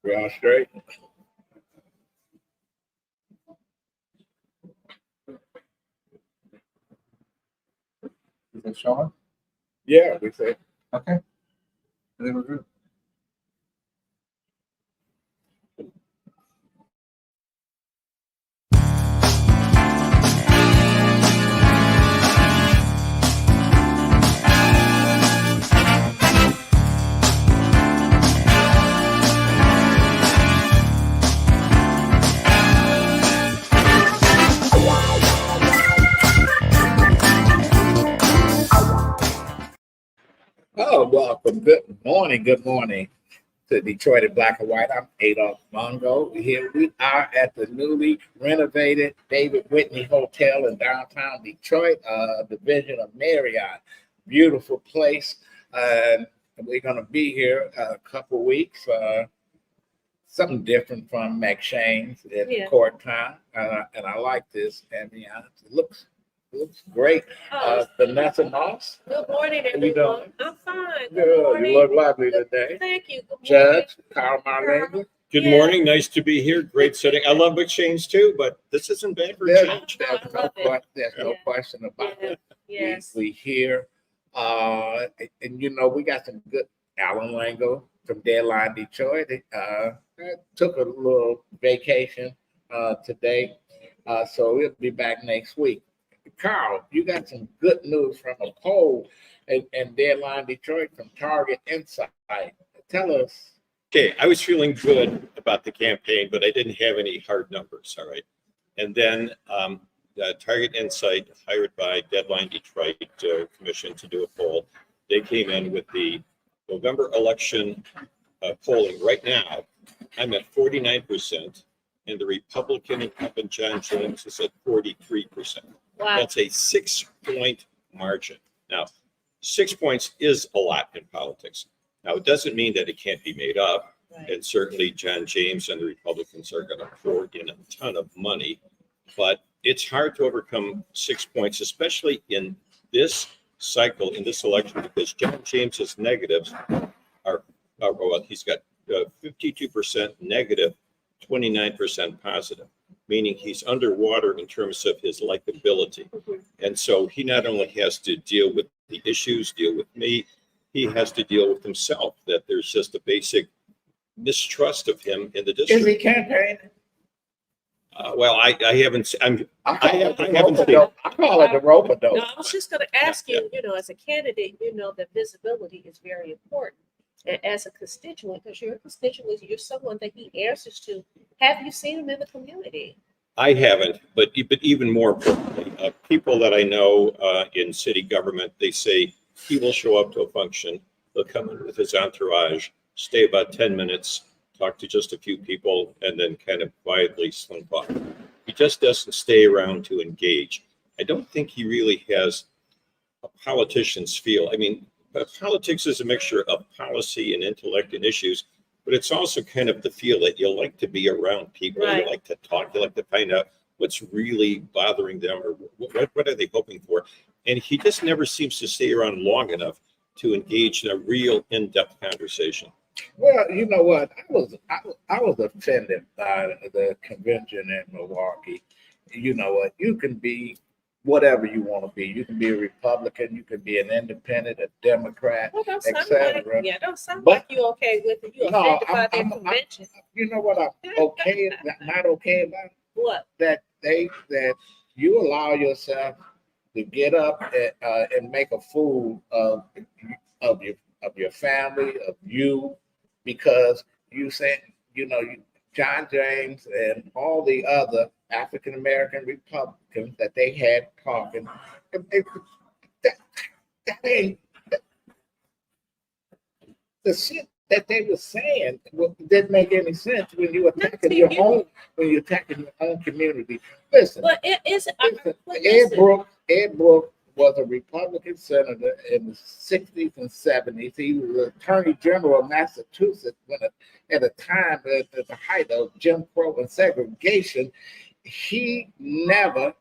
We're all straight. Is it showing? Yeah, we said. Okay. I think we're good. Oh, welcome. Good morning. Good morning to Detroit in Black and White. I'm Adolph Mongo. Here we are at the newly renovated David Whitney Hotel in downtown Detroit, division of Marriott. Beautiful place. We're going to be here a couple weeks. Something different from McShane's at court time. And I like this. And it looks great. Vanessa Moss. Good morning, How you everyone. doing? I'm fine. Good. You look lovely today. Thank you. Good morning. Judge Carl Marlinga. Good Yeah. morning. Nice to be here. Great setting. I love McShane's too, but this isn't bad for a There's, change. there's no Yeah. question about Yeah. it. Yes. We here, and we got some good Alan Lango from Deadline Detroit. Took a little vacation today, so we'll be back next week. Carl, you got some good news from a poll in Deadline Detroit from Target Insight. Tell us. Okay, I was feeling good about the campaign, but I didn't have any hard numbers. All right. And then the Target Insight, hired by Deadline Detroit Commission to do a poll, they came in with the November election polling. Right now, I'm at 49%, and the Republican incumbent John James is at 43%. Wow. That's a 6-point margin. Now, 6 points is a lot in politics. Now, it doesn't mean that it can't be made up. Right. And certainly John James and the Republicans are going to pour in a ton of money. But it's hard to overcome 6 points, especially in this cycle, in this election, because John James's negatives are well, he's got 52% negative, 29% positive, meaning he's underwater in terms of his likability. Mhm. And so he not only has to deal with the issues, deal with me, he has to deal with himself, that there's just a basic mistrust of him in the Is he district. campaigning? Well, I haven't, I call it the haven't seen- rope-a-dope. I call it the rope-a-dope. No, I was just going to ask you, as a candidate, that visibility is very important. And as a constituent, because you're a constituent, you're someone that he answers to. Have you seen him in the community? I haven't, but even more importantly, people that I know in city government, they say he will show up to a function, he'll come in with his entourage, stay about 10 minutes, talk to just a few people, and then kind of quietly slink off. He just doesn't stay around to engage. I don't think he really has a politician's feel. I mean, politics is a mixture of policy and intellect and issues, but it's also kind of the feel that you like to be around people. Right. You like to talk, you like to find out what's really bothering them or what are they hoping for. And he just never seems to stay around long enough to engage in a real in-depth conversation. Well, you know what? I was offended by the convention in Milwaukee. You know what? You can be whatever you want to be. You can be a Republican, you can be an independent, a Democrat, Well, don't sound etc. like, don't sound But- like you're okay with it. You're No, offended by their I'm- convention. You know what I'm okay, not okay about? What? That you allow yourself to get up and make a fool of your family, of you, because you said, John James and all the other African American Republicans that they had talking, that ain't the shit that they were saying didn't make any sense when you attacking your own community. Listen, But it is. listen, Listen. Ed Brooks was a Republican senator in the 60s and 70s. He was the Attorney General of Massachusetts at a time at the height of Jim Crow and segregation. He never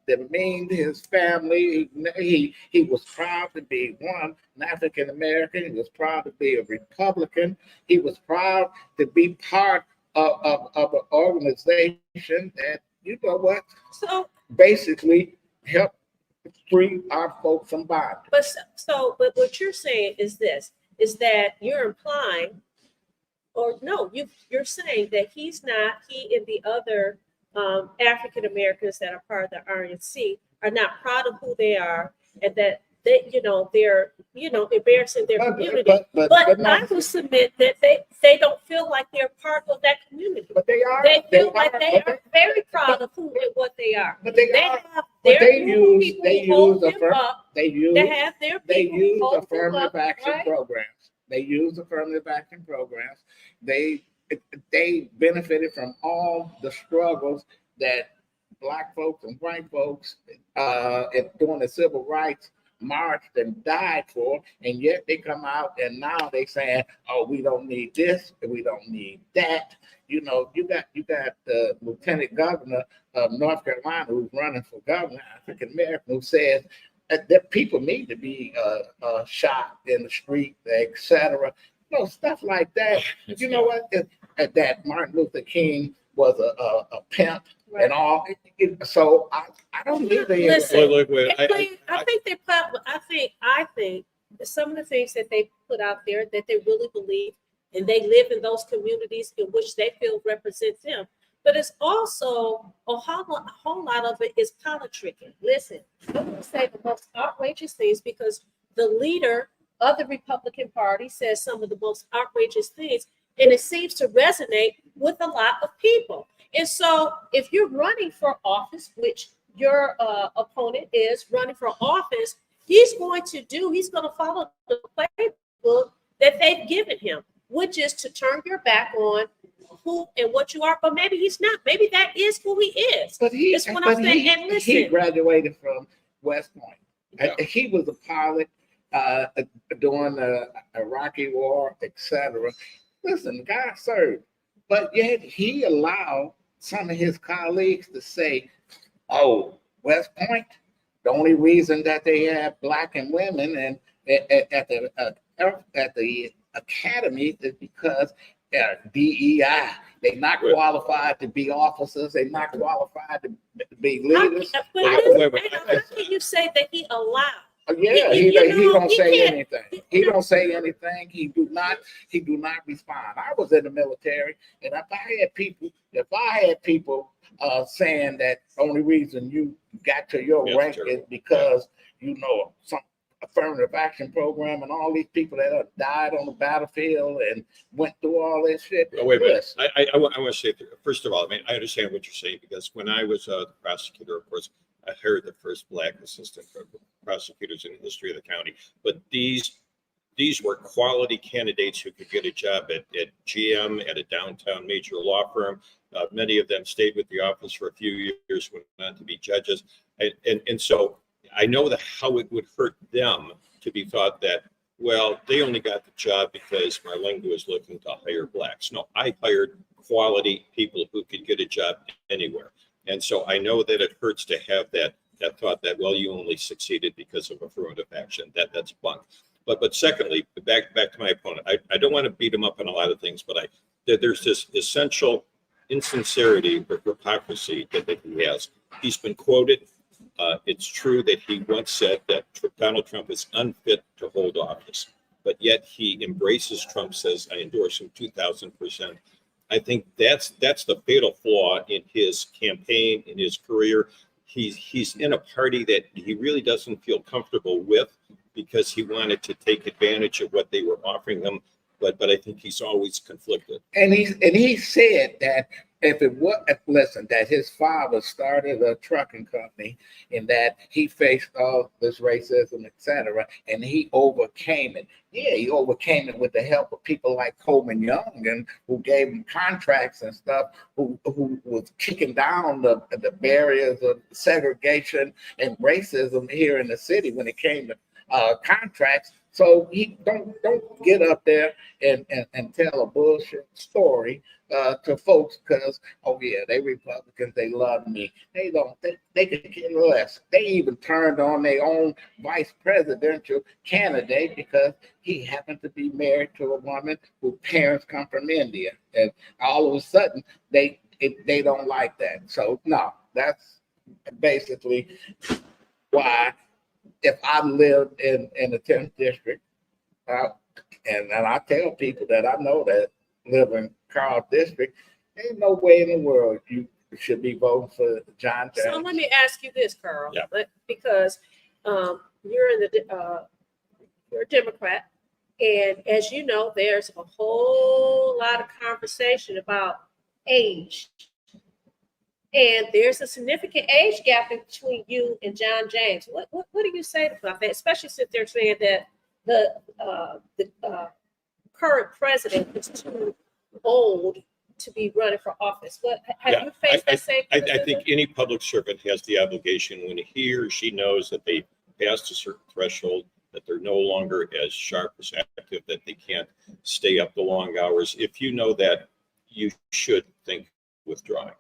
demeaned his family. He was proud to be one, an African American. He was proud to be a Republican. He was proud to be part of an organization that, you know what, So, basically helped free our folks from bondage. but what you're saying is this, is that you're implying, or no, you're saying that he and the other African Americans that are part of the RNC are not proud of who they are, and that they're embarrassing their community. But no, I will submit that they don't feel like they're part of that community. but they are. They feel like they but are very proud of who and what they are. But they are. have But their they group of use people who hold them up. they use They have their they people who use hold them affirmative up, action right? programs. They use affirmative action programs. They benefited from all the struggles that Black folks and white folks during the civil rights marched and died for, and yet they come out and now they saying, "Oh, we don't need this, we don't need that." You know, you got the lieutenant governor of North Carolina who's running for governor, African American, who says that people need to be shot in the street, etc. You know, stuff like that. You know what? That Martin Luther King was a pimp and all. So I don't need the Listen, Wait, I think that some of the things that they put out there that they really believe, and they live in those communities in which they feel represents them. But it's also a whole lot of it is politicking. Listen, I'm going to say the most outrageous things because the leader of the Republican Party says some of the most outrageous things, and it seems to resonate with a lot of people. And so if you're running for office, which your opponent is running for office, he's going to follow the playbook that they've given him, which is to turn your back on who and what you are. But maybe he's not. Maybe that is who he is. But he graduated from West Point. Yeah. He was a pilot during the Iraqi War, etc. Listen, the guy served, but yet he allowed some of his colleagues to say, "Oh, West Point, the only reason that they have Black and women and at the academy is because DEI. They're not qualified to be officers. They're not qualified to be leaders." How can you say that he allowed? Yeah, he don't say anything. He don't say anything. He do not respond. I was in the military, and if I had people saying that the only reason you got to your rank is because some affirmative action program and all these people that have died on the battlefield and went through all this shit. Oh, wait a minute. I want to say, first of all, I mean, I understand what you're saying because when I was the prosecutor, of course, I hired the first Black assistant prosecutors in the history of the county. But these were quality candidates who could get a job at GM, at a downtown major law firm. Many of them stayed with the office for a few years, went on to be judges. And so I know how it would hurt them to be thought that, well, they only got the job because Marlinga was looking to hire Blacks. No, I hired quality people who could get a job anywhere. And so I know that it hurts to have that thought that, well, you only succeeded because of affirmative action. That's bunk. But secondly, back to my opponent, I don't want to beat him up on a lot of things, but there's this essential insincerity or hypocrisy that he has. He's been quoted. It's true that he once said that Donald Trump is unfit to hold office, but yet he embraces Trump, says, I endorse him 2,000%. I think that's the fatal flaw in his campaign, in his career. He's in a party that he really doesn't feel comfortable with because he wanted to take advantage of what they were offering him. But I think he's always conflicted. And he said that that his father started a trucking company and that he faced all this racism, etc., and he overcame it. Yeah, he overcame it with the help of people like Coleman Young, and who gave him contracts and stuff, who was kicking down the barriers of segregation and racism here in the city when it came to contracts. So he don't get up there and tell a bullshit story to folks because, oh yeah, they Republicans, they love me. They don't think they could care less. They even turned on their own vice presidential candidate because he happened to be married to a woman whose parents come from India. And all of a sudden they don't like that. So no, that's basically why if I lived in the 10th district, and I tell people that I know that live in Carl district, ain't no way in the world you should be voting for John James. So let me ask you this, Carl, Yeah. because you're you're a Democrat, and as you know, there's a whole lot of conversation about age. And there's a significant age gap between you and John James. What do you say about that? Especially since they're saying that the current president is too old to be running for office. What have you faced that same? I think any public servant has the obligation when he or she knows that they passed a certain threshold, that they're no longer as sharp, as active, that they can't stay up the long hours. If you know that, you should think withdrawing.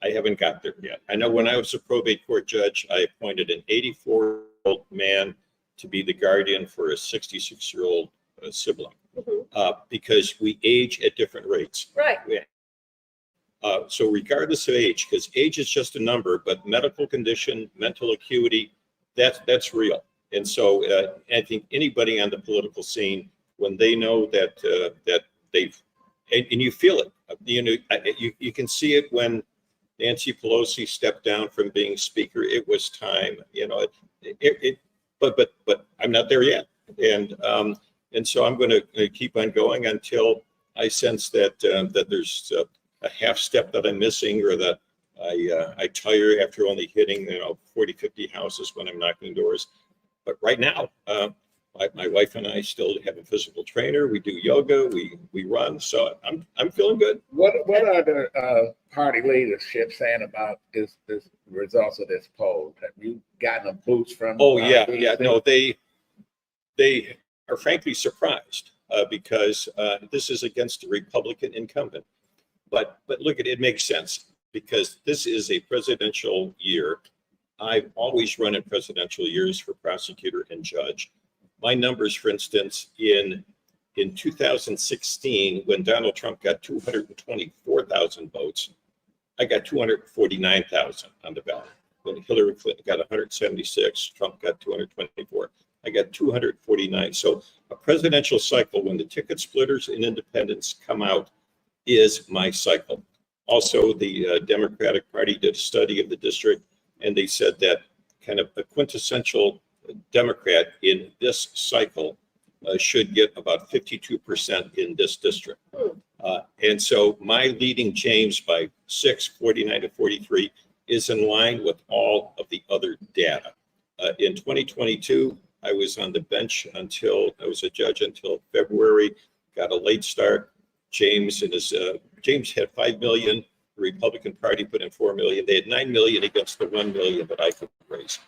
I haven't got there yet. I know when I was a probate court judge, I appointed an 84-year-old man to be the guardian for a 66-year-old sibling, because we age at different rates. Right. So regardless of age, because age is just a number, but medical condition, mental acuity, that's real. And so I think anybody on the political scene, when they know that that they've, and you feel it, you can see it when Nancy Pelosi stepped down from being speaker. It was time, but I'm not there yet. And so I'm going to keep on going until I sense that that there's a half step that I'm missing, or that I tire after only hitting 40, 50 houses when I'm knocking doors. But right now, my wife and I still have a physical trainer. We do yoga. We run. So I'm feeling good. What are the party leadership saying about this results of this poll? Have you gotten a boost from? Oh yeah. No, they are frankly surprised because this is against the Republican incumbent. But look, it makes sense because this is a presidential year. I've always run in presidential years for prosecutor and judge. My numbers, for instance, in 2016, when Donald Trump got 224,000 votes, I got 249,000 on the ballot. When Hillary Clinton got 176, Trump got 224. I got 249. So a presidential cycle, when the ticket splitters and independents come out, is my cycle. Also, the Democratic Party did a study of the district, and they said that kind of a quintessential Democrat in this cycle should get about 52% in this district. And so my leading James by 49 to 43, is in line with all of the other data. In 2022, I was on the bench until I was a judge until February, got a late start. James had 5 million. The Republican Party put in 4 million. They had 9 million against the 1 million that I could raise.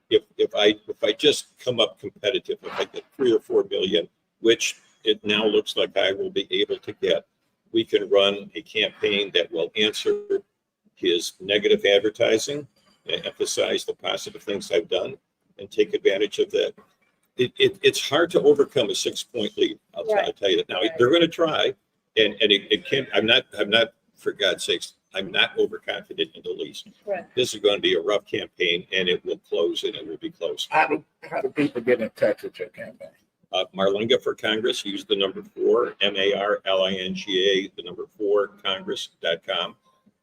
If I just come up competitive, if I get 3 or 4 million, which it now looks like I will be able to get, we can run a campaign that will answer his negative advertising, and emphasize the positive things I've done, and take advantage of that. It's hard to overcome a 6-point lead. I'll tell you that. Now they're going to try, and it can't. I'm not. For God's sakes, I'm not overconfident in the least. Right. This is going to be a rough campaign, and it will close, and it will be close. How do people get in touch with your campaign? Marlinga for Congress, use the number 4, MARLINGA, the number 4, Congress.com.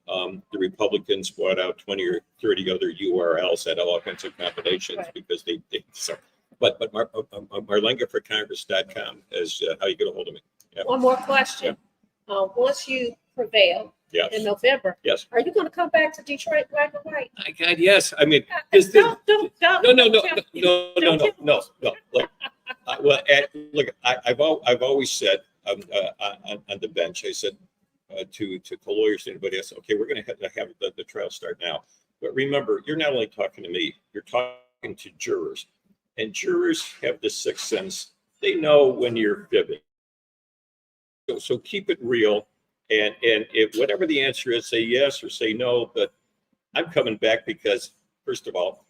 The Republicans bought out 20 or 30 other URLs that had all kinds of combinations because they but Marlinga for Congress.com is how you get a hold of me. Yeah. One more question. Once you prevail in November, are you going to come back to Detroit black and white? My God, yes. I mean, don't. No. Look, look, I've always said on the bench, I said to lawyers and anybody else, okay, we're going to have the trial start now. But remember, you're not only talking to me, you're talking to jurors. And jurors have the sixth sense they know when you're fibbing. So keep it real, and if whatever the answer is, say yes or say no. But I'm coming back because, first of all,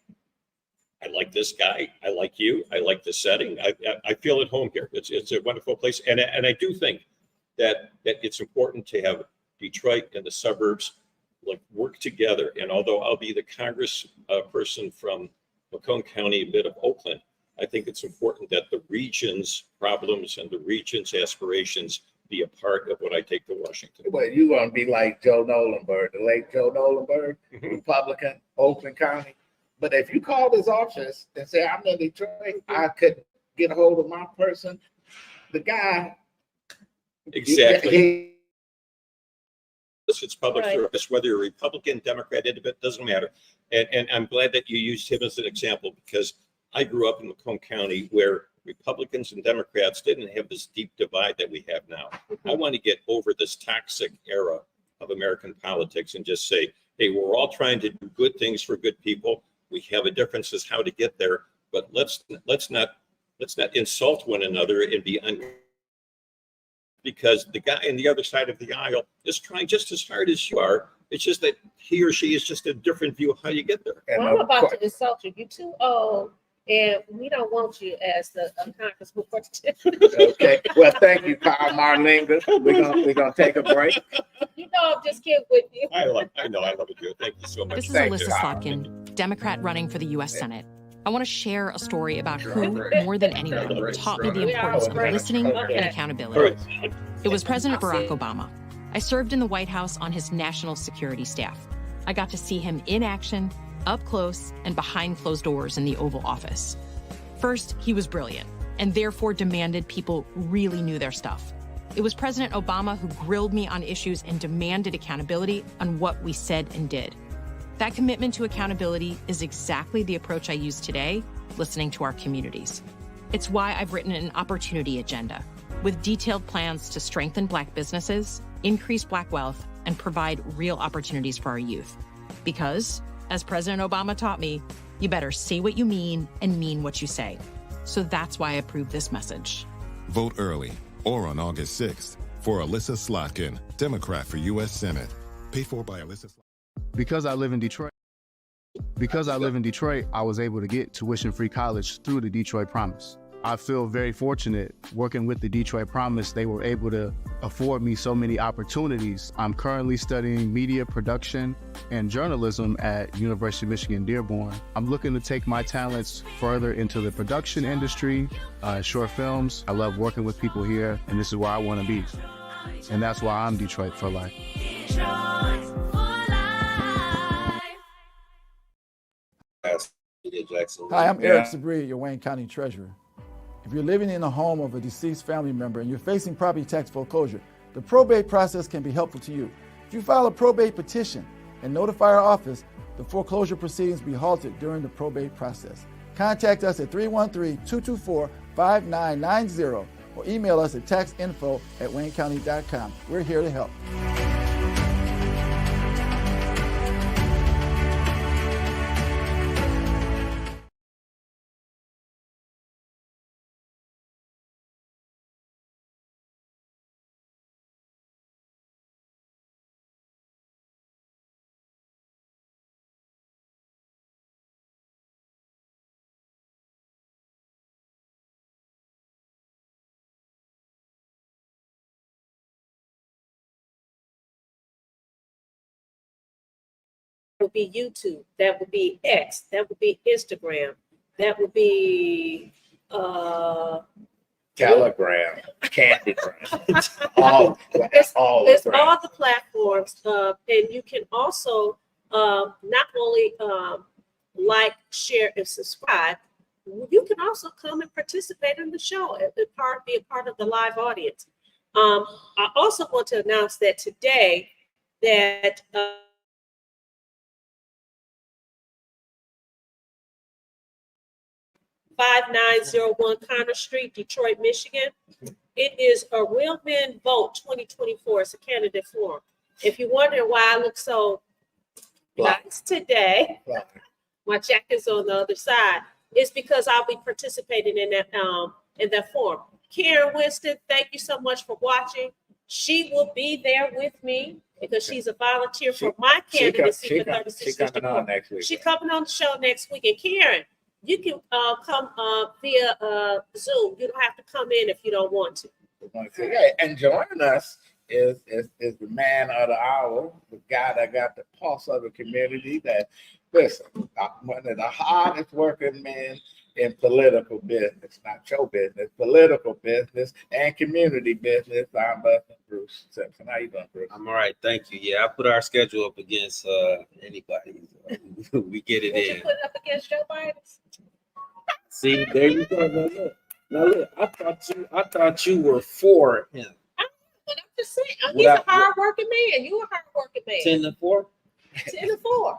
I like this guy. I like you. I like the setting. I feel at home here. It's a wonderful place, and I do think that it's important to have Detroit and the suburbs like work together. And although I'll be the Congress person from Macomb County, a bit of Oakland, I think it's important that the region's problems and the region's aspirations be a part of what I take to Washington. Well, you want to be like Joe Nolenberg, the late Joe Nolenberg, Republican, Oakland County. But if you call his office and say, I'm in Detroit, I could get a hold of my person, the guy. Exactly. It's public Right. service, whether you're Republican, Democrat, independent, doesn't matter. And I'm glad that you used him as an example, because I grew up in Macomb County where Republicans and Democrats didn't have this deep divide that we have now. I want to get over this toxic era of American politics and just say, hey, we're all trying to do good things for good people. We have a difference as how to get there, but let's not insult one another and be because the guy on the other side of the aisle is trying just as hard as you are. It's just that he or she is just a different view of how you get there. Well, I'm about to insult you. You're too old, and we don't want you as the Congressman. Okay. Well, thank you, Carl Marlinga. We're gonna take a break. You know, I'm just kidding with you. I love it, Joe. Thank you so much. This is Thank Alyssa you. Slotkin, Democrat running for the U.S. Senate. I want to share a story about who, more than anyone, taught me the importance of listening and accountability. It was President Barack Obama. I served in the White House on his national security staff. I got to see him in action, up close, and behind closed doors in the Oval Office. First, he was brilliant, and therefore demanded people really knew their stuff. It was President Obama who grilled me on issues and demanded accountability on what we said and did. That commitment to accountability is exactly the approach I use today, listening to our communities. It's why I've written an opportunity agenda with detailed plans to strengthen Black businesses, increase Black wealth, and provide real opportunities for our youth. Because, as President Obama taught me, you better say what you mean and mean what you say. So that's why I approve this message. Vote early or on August 6th for Alyssa Slotkin, Democrat for U.S. Senate. Paid for by Alyssa Slotkin. Because I live in Detroit, I was able to get tuition-free college through the Detroit Promise. I feel very fortunate working with the Detroit Promise. They were able to afford me so many opportunities. I'm currently studying media production and journalism at University of Michigan, Dearborn. I'm looking to take my talents further into the production industry, short films. I love working with people here, and this is where I want to be. And that's why I'm Detroit for life. Hi, I'm Eric Sabri, your Wayne County Treasurer. If you're living in a home of a deceased family member and you're facing property tax foreclosure, the probate process can be helpful to you. If you file a probate petition and notify our office, the foreclosure proceedings will be halted during the probate process. Contact us at 313-224-5990 or email us at taxinfo@waynecounty.com. We're here to help. Would be YouTube, that would be X, that would be Instagram, that would be Telegram, Candygram, all it's all the the platforms, and you can also not only like, share, and subscribe. You can also come and participate in the show and be a part of the live audience. I also want to announce that today that 5901 Connor Street, Detroit, Michigan. It is a Real Men Vote 2024. It's a candidate forum. If you're wondering why I look so nice today, my jacket's on the other side, it's because I'll be participating in that in that forum. Karen Winston, thank you so much for watching. She will be there with me because she's a volunteer for my candidacy for 36 She's coming district. on next week. She's coming on the show next week. And Karen, you can come via Zoom. You don't have to come in if you don't want to. Yeah, and joining us is the man of the hour, the guy that got the pulse of the community. That listen, one of the hardest working men in political business, not show business, political business and community business. Ombudsman Bruce Simpson. How you doing, Bruce? I'm all right, thank you. Yeah, I put our schedule up against anybody. We get it Would in. you put it up against Joe Biden? See, there you go. Now look, I thought you were for him. But I'm just saying, he's a hard-working man. You a hard-working man. 10-4. 10-4.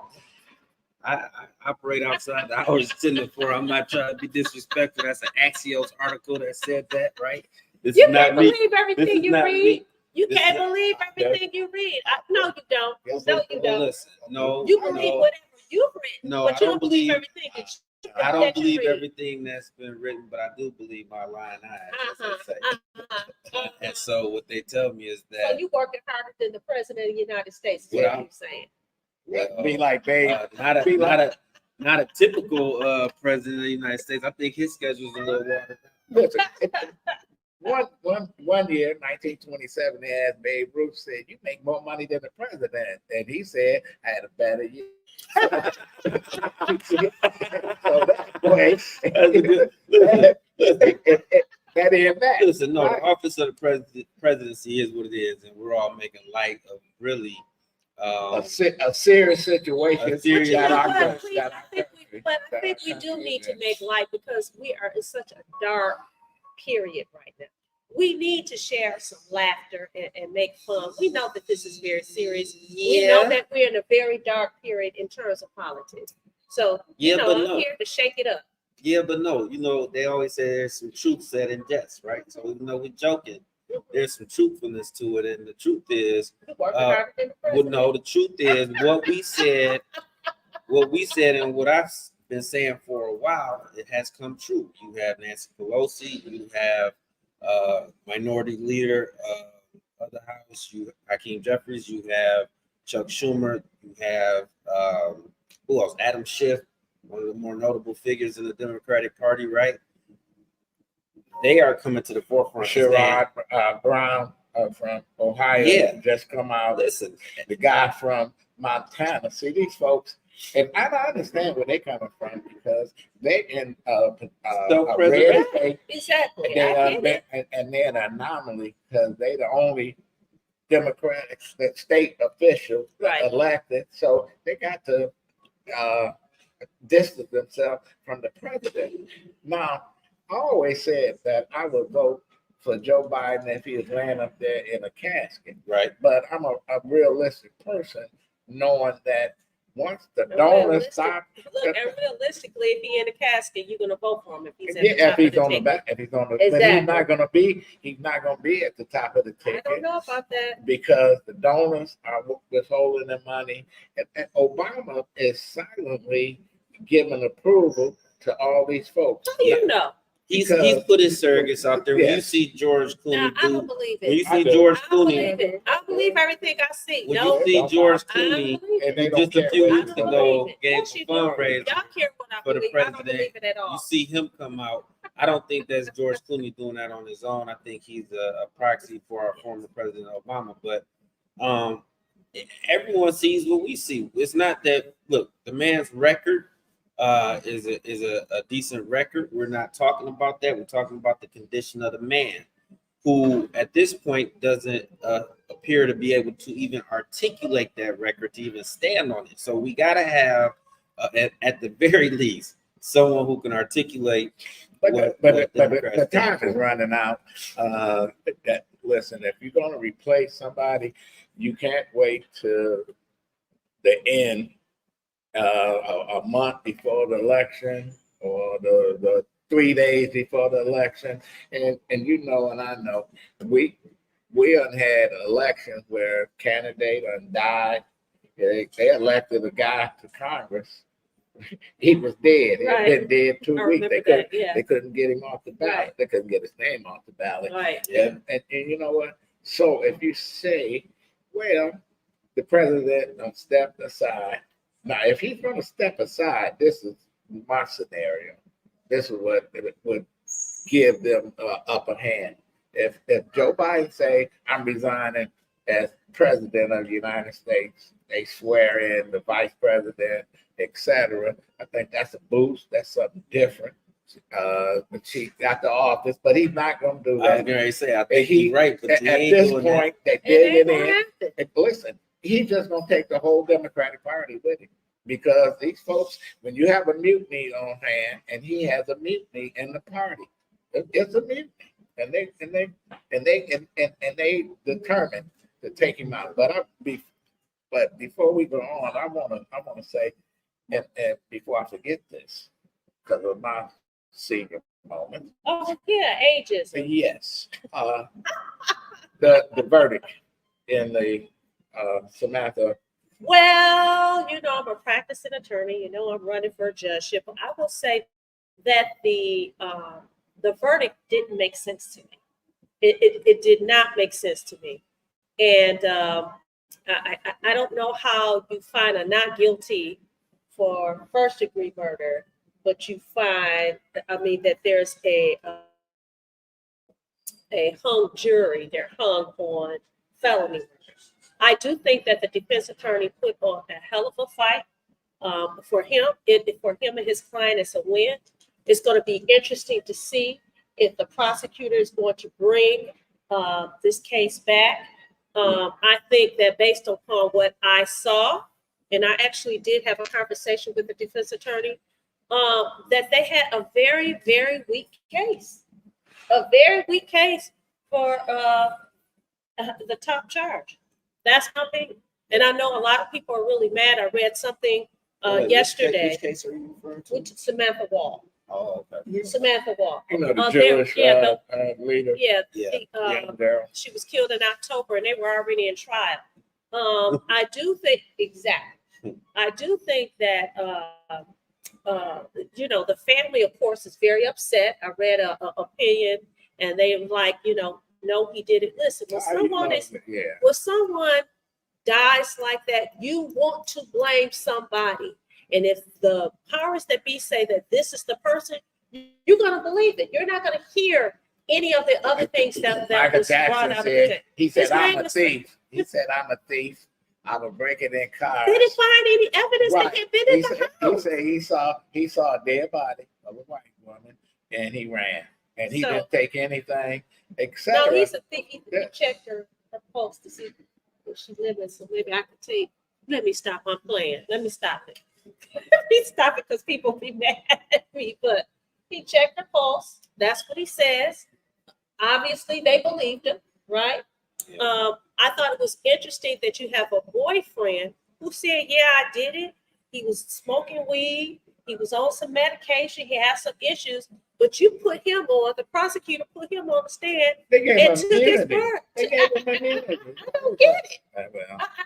I operate outside the hours 10-4. I'm not trying to be disrespectful. That's an Axios article that said that, right? This You is can't not me. believe everything you not read. me. You This can't is- believe everything you read. No, you don't. No, you Well, don't. listen, no, You believe no, whatever you've written, No, but I you don't don't believe believe- everything that you I don't that you believe read. everything that's been written, but I do believe my lying eyes, as Uh-huh, they say. uh-huh. And so what they tell me is So that you working harder than the president of the United States, is Well, what you're saying. Be like Babe. not a typical president of the United States. I think his schedule's a little watered down. Listen, one year, 1927, they asked Babe Ruth, said, "You make more money than the president," and he said, "I had a better year." So that way, that is that. Listen, no, the office of the presidency is what it is, and we're all making light of really A serious situation. A serious- that our But country- that our I think we do need to make light because we are in such a dark period right now. We need to share some laughter and make fun. We know that this is very serious. We know that we're in a very dark period in terms of politics. So, Yeah, but I'm no. here to shake it up. Yeah, but no, they always say there's some truth said in jest, right? So even though we're joking, there's some truthfulness to it, and the truth is, You're working harder than the well, president. no, the truth is what we said, and what I've been saying for a while, it has come true. You have Nancy Pelosi, you have Minority Leader of the House, you Hakeem Jeffries, you have Chuck Schumer, you have who else? Adam Schiff, one of the more notable figures in the Democratic Party, right? They are coming to the forefront. Sherrod Brown from Ohio, Yeah. just come out. Listen, The guy from Montana. See, these folks, and I don't understand where they're coming from because they're in a red Self-preservation. state. Exactly. They I are, get it. and they're an anomaly because they're the only Democratic state official Right. elected. So they got to distance themselves from the president. Now, I always said that I would vote for Joe Biden if he was laying up there in a casket. right? But I'm a realistic person, knowing that once the And donors realistic- stop, Look, and realistically, if he in a casket, you're gonna vote for him if he's at yeah, the top if he's of the on the ticket. back, if he's on the, but Exactly. he's not gonna be at the top of the I ticket. don't know about that. Because the donors are withholding the money. And Obama is silently giving approval to all these folks. How do you know? He's Because- put his surrogates out there. When you Yes. see George Now, Clooney I don't do, believe when you it. I see do. George I don't Clooney, believe it. I believe everything I see. when No, you see George I don't Clooney believe it. And they don't just a care few what I weeks he's don't doing. ago believe it. gave Yes, a you do. fundraiser Y'all care what I for the believe. I don't president. believe it at You all. see him come out. I don't think that's George Clooney doing that on his own. I think he's a proxy for our former President Obama. But everyone sees what we see. It's not that. Look, the man's record is a decent record. We're not talking about that. We're talking about the condition of the man, who at this point doesn't appear to be able to even articulate that record, to even stand on it. So we got to have, at the very least, someone who can articulate. But what the Democrats time stand is for. running out. Listen, if you're going to replace somebody, you can't wait to the end, a month before the election or the 3 days before the election. And you know, and I know, we done had elections where candidate died. They elected a guy to Congress he was dead. He had Right. been dead 2 I weeks. remember They couldn't, that, yeah. they couldn't get him off the ballot. Right. They couldn't get his name off the ballot. Right. And you know what? So if you say, well, the president stepped aside. Now, if he's going to step aside, this is my scenario. This is what it would give them upper hand. If Joe Biden say, I'm resigning as president of the United States, they swear in the vice president, etc. I think that's a boost. That's something different. The chief got the office, but he's not going to do I was that. going to say, I think he's right, but At he ain't this doing point, It they did ain't it gonna in. happen. And listen, he's just going to take the whole Democratic Party with him. Because these folks, when you have a mutiny on hand, and he has a mutiny in the party, it's a mutiny, and they determined to take him out. But before we go on, I want to say, and before I forget this, because of my senior moment. Oh yeah, ages. Yes, the verdict in the Samantha. Well, you know, I'm a practicing attorney. You know, I'm running for a judgeship. I will say that the verdict didn't make sense to me. It did not make sense to me, and I don't know how you find a not guilty for first degree murder, but you find, I mean, that there's a hung jury. They're hung on felony murder. I do think that the defense attorney put on a hell of a fight. For him and his client, it's a win. It's going to be interesting to see if the prosecutor is going to bring this case back. I think that based upon what I saw, and I actually did have a conversation with the defense attorney, that they had a very, very weak case. A very weak case for the top charge. That's my opinion. And I know a lot of people are really mad. I read something yesterday. Which case are you referring to? With Samantha Wall. Oh, okay. Samantha Wall. You know, the Jewish leader. Yeah. Yeah. Young girl. She was killed in October, and they were already in trial. I do think that you know, the family, of course, is very upset. I read a opinion, and they were like, you know, no, he didn't. Listen, when someone dies like that, you want to blame somebody. And if the powers that be say that this is the person, you're going to believe it. You're not going to hear any of the other things that was brought out of it. He said, I'm a thief. He said, I'm a thief. I was breaking in cars. They didn't find any evidence that had been in the house. He said he saw a dead body of a white woman, and he ran. And he didn't take anything, except. No, he's a thief. He checked her pulse to see if she living. So maybe I could take. Let me stop. I'm playing. Let me stop it. Let me stop it because people be mad at me. But he checked her pulse. That's what he says. Obviously, they believed him, right? Yeah. I thought it was interesting that you have a boyfriend who said, yeah, I did it. He was smoking weed. He was on some medication. He had some issues, but you put him on, the prosecutor put him on the stand and took his word. I don't get it.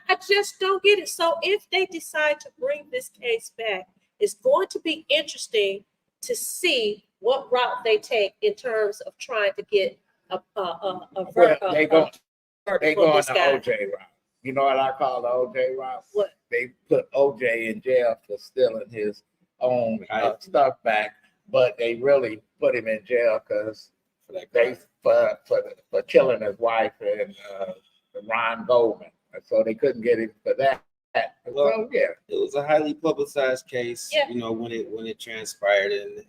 I just don't get it. So if they decide to bring this case back, it's going to be interesting to see what route they take in terms of trying to get they go on the OJ route. You know what I call the OJ route? What? They put OJ in jail for stealing his own stuff back, but they really put him in jail because for killing his wife and Ron Goldman. So they couldn't get him for that. Well, so, yeah, it was a highly publicized case. Yeah. You know, when it transpired, and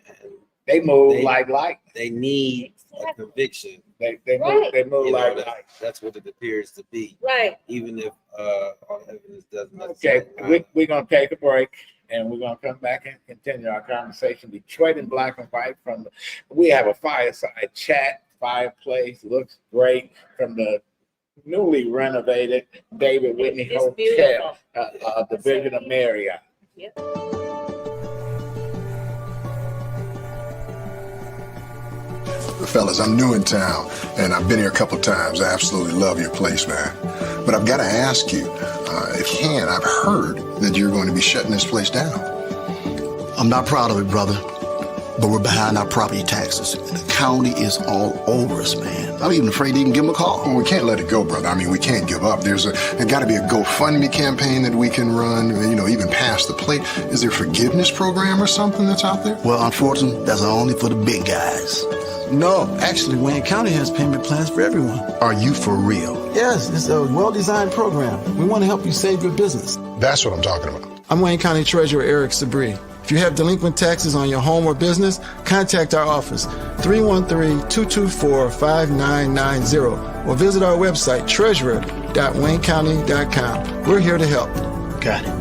they moved like they need a conviction. They move like light. That's what it appears to be. Right. Even if all evidence doesn't. Okay, we're gonna take a break, and we're gonna come back and continue our conversation. Detroit in black and white. We have a fireside chat. Fireplace looks great from the newly renovated David Whitney Hotel, division of Marriott. Yep. Fellas, I'm new in town, and I've been here a couple of times. I absolutely love your place, man. But I've got to ask you, if you can, I've heard that you're going to be shutting this place down. I'm not proud of it, brother, but we're behind our property taxes. The county is all over us, man. I'm even afraid to even give them a call. Well, we can't let it go, brother. I mean, we can't give up. There got to be a GoFundMe campaign that we can run, even past the plate. Is there a forgiveness program or something that's out there? Well, unfortunately, that's only for the big guys. No, actually, Wayne County has payment plans for everyone. Are you for real? Yes, it's a well-designed program. We want to help you save your business. That's what I'm talking about. I'm Wayne County Treasurer Eric Sabri. If you have delinquent taxes on your home or business, contact our office, 313-224-5990, or visit our website, treasurer.waynecounty.com. We're here to help. Got it.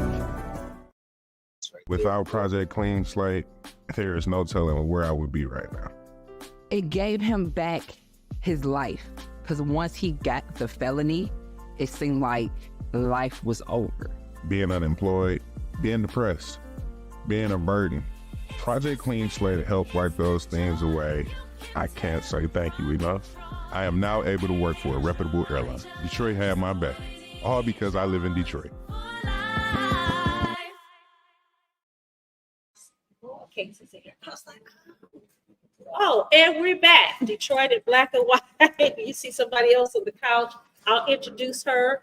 Without Project Clean Slate, there is no telling where I would be right now. It gave him back his life, because once he got the felony, it seemed like life was over. Being unemployed, being depressed, being a burden. Project Clean Slate helped wipe those things away. I can't say thank you enough. I am now able to work for a reputable airline. Detroit had my back, all because I live in Detroit. Oh, and we're back. Detroit in black and white. You see somebody else on the couch. I'll introduce her.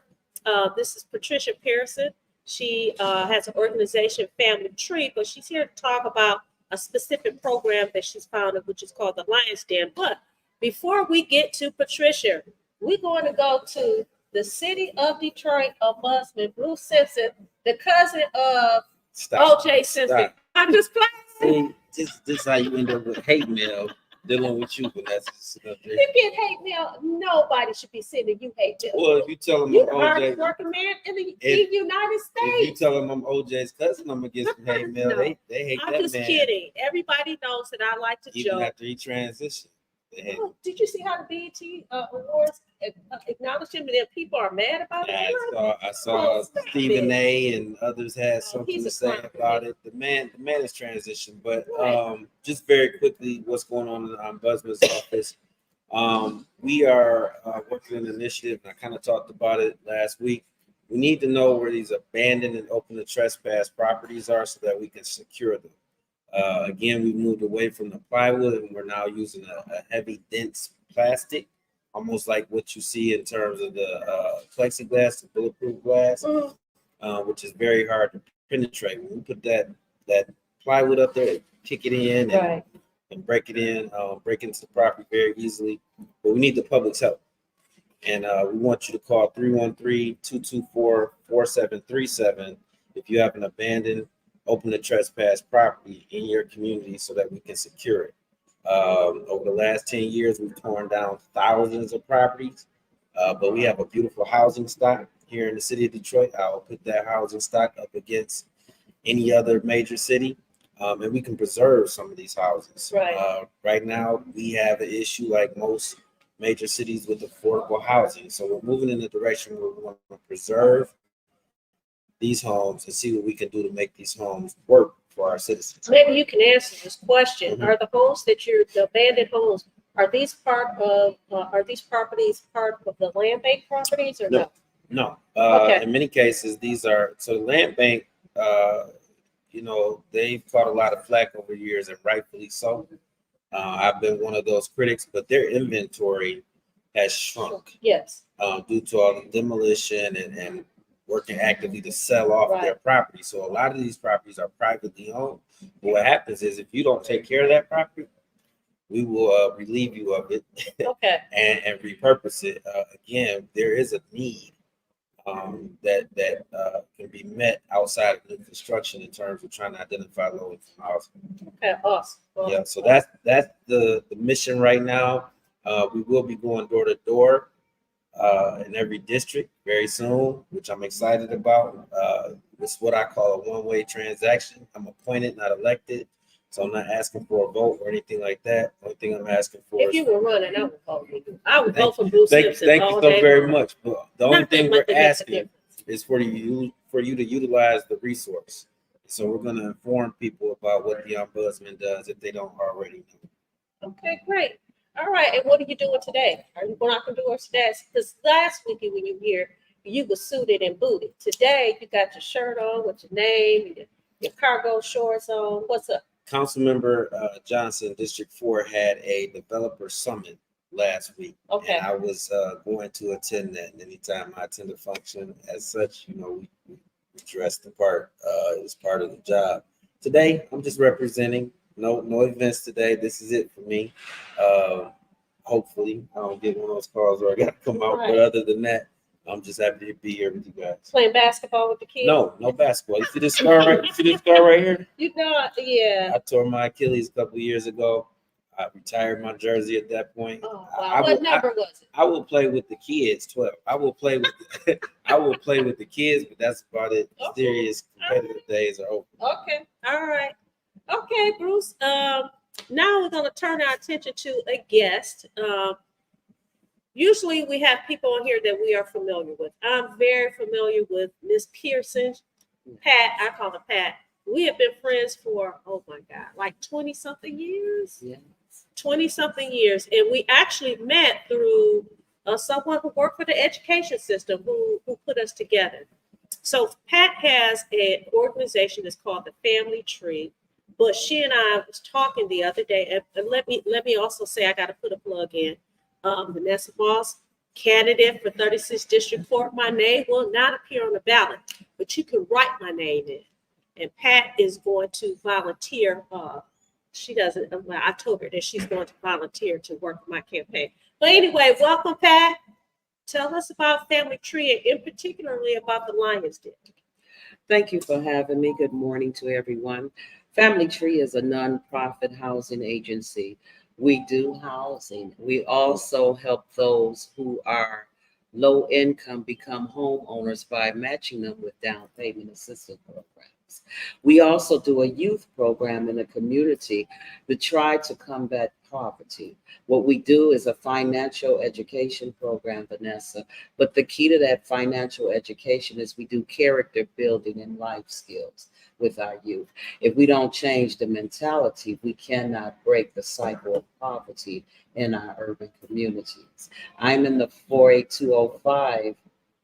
This is Patricia Pearson. She has an organization, Family Tree, but she's here to talk about a specific program that she's founded, which is called the Lion's Den. But before we get to Patricia, we're going to go to the city of Detroit Ombudsman, Bruce Simpson, the cousin of O.J. Simpson. Stop. I'm just playing. See, this is how you end up with hate mail dealing with you, Vanessa. You get hate mail. Nobody should be sending you hate mail. Well, if you tell them You're I'm the OJ, hardest working man in the United States. if you tell them I'm OJ's cousin, I'm gonna get some hate mail. No. They hate I'm that just man. kidding. Everybody knows that I like to Even joke. after he transitioned. Oh, did you see how the BET Awards acknowledged him and then people are mad about Yeah, it? I saw Stop Stephen it. A. and others had something he's to a say clown. about it. The man is transitioned. But Right. just very quickly, what's going on in the Ombudsman's office? We are working on an initiative, and I kind of talked about it last week. We need to know where these abandoned and open to trespass properties are so that we can secure them. Again, we moved away from the plywood, and we're now using a heavy, dense plastic, almost like what you see in terms of the plexiglass, the bulletproof glass, which is very hard to penetrate. When we put that plywood up there, kick it in and break it in, break into the property very easily. But we need the public's help. And we want you to call 313-224-4737 if you have an abandoned, open to trespass property in your community so that we can secure it. Over the last 10 years, we've torn down thousands of properties, but we have a beautiful housing stock here in the city of Detroit. I'll put that housing stock up against any other major city, and we can preserve some of these houses. Right now, we have an issue like most major cities with affordable housing. So we're moving in the direction where we want to preserve these homes and see what we can do to make these homes work for our citizens. Maybe you can answer this question. Are the homes that the abandoned homes, are these properties part of the land bank properties or no? No. Okay. In many cases, these are, so the land bank, they've caught a lot of flack over the years, and rightfully so. I've been one of those critics, but their inventory has shrunk. Yes. Due to all the demolition and working actively to sell off their property. So a lot of these properties are privately owned. But what happens is if you don't take care of that property, we will relieve you of it and repurpose it. Again, there is a need that can be met outside of new construction in terms of trying to identify low-income housing. Okay, awesome. Yeah, so that's the mission right now. We will be going door to door in every district very soon, which I'm excited about. It's what I call a one-way transaction. I'm appointed, not elected, so I'm not asking for a vote or anything like that. The only thing I'm asking for If you were running, I would vote for you. I would vote for Bruce Simpson. Thank you so very much. But the only thing we're Nothing makes a asking is for you to utilize the resource. So we're going to inform people about what the Ombudsman does if they don't already know. Okay, great. All right, and what are you doing today? Are you going out the doors today? Because last week when you were here, you were suited and booted. Today, you got your shirt on with your name, Your cargo shorts on. What's up? Councilmember Johnson, District 4, had a developer summit last week. Okay. And I was going to attend that. And anytime I attend a function as such, we dress the part. It was part of the job. Today, I'm just representing. No events today. This is it for me. Hopefully, I don't get one of those calls where I got to come out. Right. But other than that, I'm just happy to be here with you guys. Playing basketball with the kids? No basketball. You see this scar right? Here? Yeah. I tore my Achilles a couple of years ago. I retired my jersey at that point. Oh, wow. What number was it? I will play with the kids. 12. I will play with the kids, but that's about it. Okay. Serious competitive days are over. Okay. All right. Okay, Bruce. Now we're going to turn our attention to a guest. Usually we have people on here that we are familiar with. I'm very familiar with Miss Pearson. Pat, I call her Pat. We have been friends for, oh my God, like 20-something years? Yeah. 20-something years. And we actually met through someone who worked for the education system who put us together. So Pat has an organization that's called the Family Tree. But she and I was talking the other day, and let me also say I got to put a plug in. Vanessa Moss, candidate for 36th District Court. My name will not appear on the ballot, but you can write my name in. And Pat is going to volunteer. She doesn't. Well, I told her that she's going to volunteer to work on my campaign. But anyway, welcome, Pat. Tell us about Family Tree and particularly about the Lions Den. Thank you for having me. Good morning to everyone. Family Tree is a nonprofit housing agency. We do housing. We also help those who are low income become homeowners by matching them with down payment assistance programs. We also do a youth program in the community to try to combat poverty. What we do is a financial education program, Vanessa, but the key to that financial education is we do character building and life skills with our youth. If we don't change the mentality, we cannot break the cycle of poverty in our urban communities. I'm in the 48205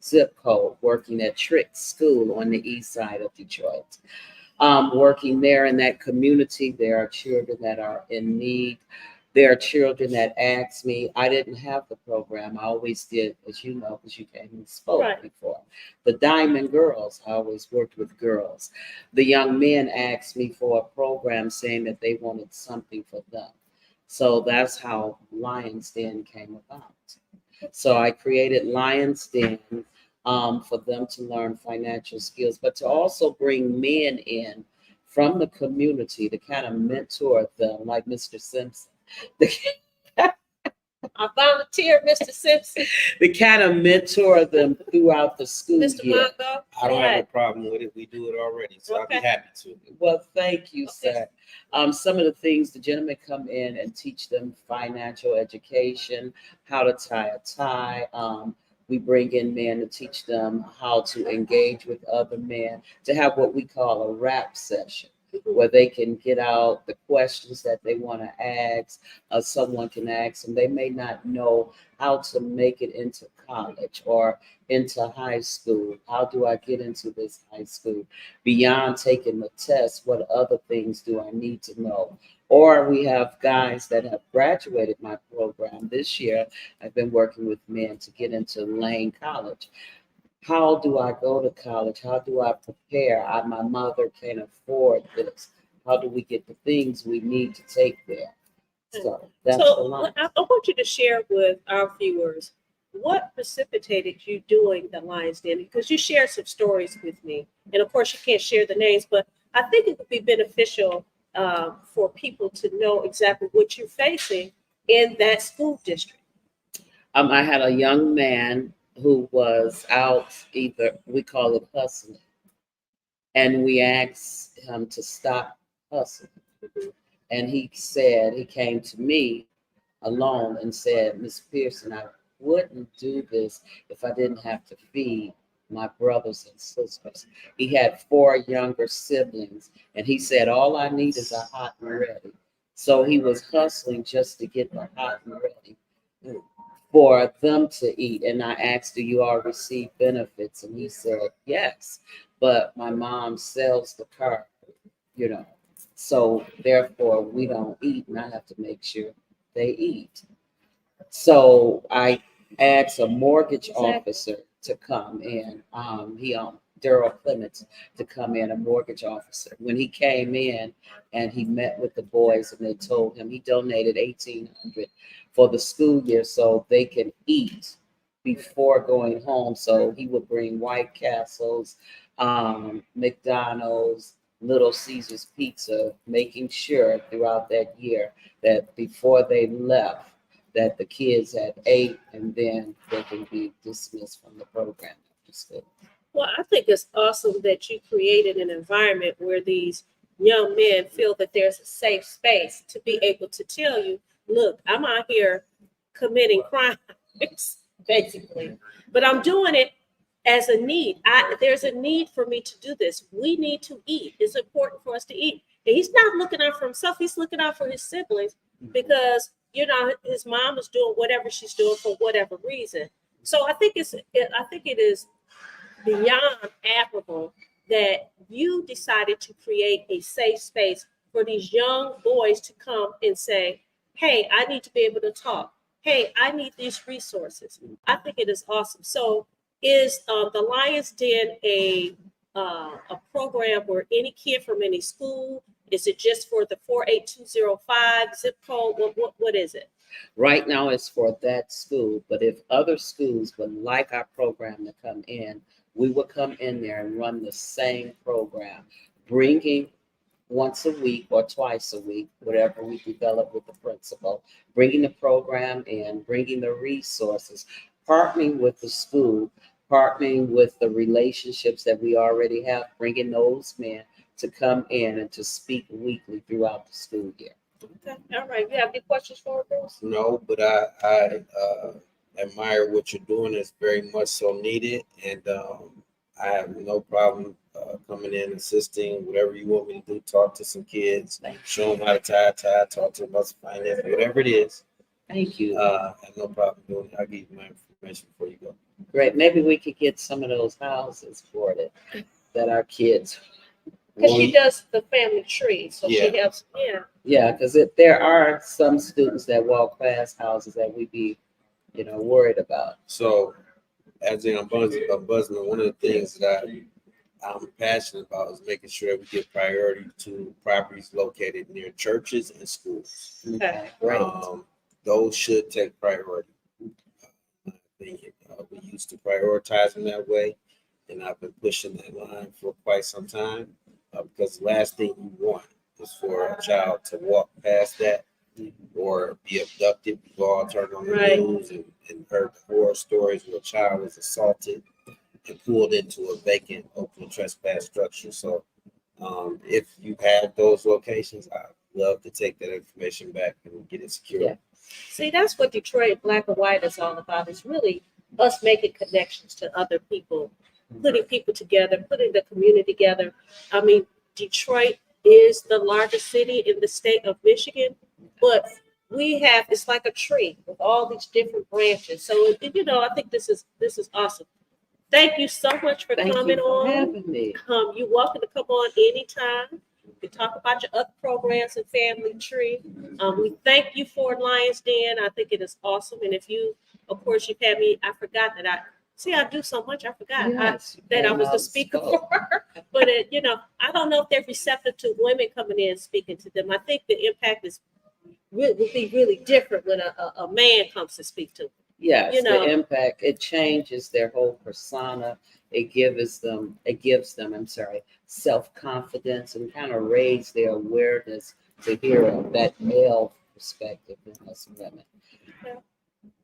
zip code, working at Trick School on the east side of Detroit. Working there in that community, there are children that are in need. There are children that ask me, I didn't have the program. I always did, as you know, because you came and spoke before. The Diamond Girls, I always worked with girls. The young men asked me for a program saying that they wanted something for them. So that's how Lions Den came about. So I created Lions Den for them to learn financial skills, but to also bring men in from the community to kind of mentor them, like Mr. Simpson. I volunteer, Mr. Simpson. To kind of mentor them throughout the school Mr. year. Mongo. I don't have a problem with it. We do it already, so I'll be happy to. Well, thank you, sir. Some of the things the gentlemen come in and teach them financial education, how to tie a tie. We bring in men to teach them how to engage with other men, to have what we call a rap session, where they can get out the questions that they want to ask. Someone can ask them. They may not know how to make it into college or into high school. How do I get into this high school? Beyond taking the test, what other things do I need to know? Or we have guys that have graduated my program. This year, I've been working with men to get into Lane College. How do I go to college? How do I prepare? My mother can't afford this. How do we get the things we need to take there? So that's the line. I want you to share with our viewers what precipitated you doing the Lions Den, because you shared some stories with me. And of course, you can't share the names, but I think it would be beneficial for people to know exactly what you're facing in that school district. I had a young man who was out, we call it hustling. And we asked him to stop hustling. And he came to me alone and said, Ms. Pearson, I wouldn't do this if I didn't have to feed my brothers and sisters. He had 4 younger siblings, and he said, all I need is a hot and ready. So he was hustling just to get the hot and ready for them to eat. And I asked, do you all receive benefits? And he said, yes, but my mom sells the car. you know. So therefore, we don't eat, and I have to make sure they eat. So I asked a mortgage officer to come in. Daryl Clements to come in, a mortgage officer. When he came in and he met with the boys, and they told him he donated $1,800 for the school year so they can eat before going home. So he would bring White Castles, McDonald's, Little Caesars Pizza, making sure throughout that year that before they left, that the kids had ate, and then they can be dismissed from the program after school. Well, I think it's awesome that you created an environment where these young men feel that there's a safe space to be able to tell you, look, I'm out here committing crimes, basically, but I'm doing it as a need. There's a need for me to do this. We need to eat. It's important for us to eat. And he's not looking out for himself. He's looking out for his siblings because, you know, his mom is doing whatever she's doing for whatever reason. So I think it is beyond admirable that you decided to create a safe space for these young boys to come and say, hey, I need to be able to talk. Hey, I need these resources. I think it is awesome. So is the Lions Den a program where any kid from any school, is it just for the 48205 zip code? What is it? Right now it's for that school, but if other schools would like our program to come in, we will come in there and run the same program, bringing once a week or twice a week, whatever we develop with the principal, bringing the program in, bringing the resources, partnering with the school, partnering with the relationships that we already have, bringing those men to come in and to speak weekly throughout the school year. Okay. All right. You have any questions for us, Bruce? No, but I admire what you're doing. It's very much so needed, and I have no problem coming in, assisting, whatever you want me to do. Talk to some kids, show them how to tie a tie, talk to them about finance, whatever it is. Thank you. I have no problem doing it. I'll give you my information before you go. Great. Maybe we could get some of those houses for it that our kids. Because she does the family tree, so she helps. Yeah. Yeah, because there are some students that walk past houses that we be, worried about. So, as an ombudsman, one of the things that I'm passionate about is making sure we give priority to properties located near churches and schools. Okay, great. Those should take priority. We used to prioritize them that way, and I've been pushing that line for quite some time because the last thing you want is for a child to walk past that or be abducted. We've all turned on the news and heard horror stories where a child was assaulted and pulled into a vacant open trespass structure. So if you have those locations, I'd love to take that information back and get it secured. Yeah. See, that's what Detroit Black and White is all about. It's really us making connections to other people, putting people together, putting the community together. I mean, Detroit is the largest city in the state of Michigan, but it's like a tree with all these different branches. So, I think this is awesome. Thank you so much for coming on. Having me. You're welcome to come on anytime. We talk about your other programs and family tree. We thank you for Lions Den. I think it is awesome. And if you, of course, you've had me, I forgot that I do so much. I forgot that I was the speaker for her. But, I don't know if they're receptive to women coming in and speaking to them. I think the impact would be really different when a man comes to speak to them. Yes, the impact, it changes their whole persona. It gives them, self-confidence and kind of raise their awareness to hear that male perspective in us women. Okay.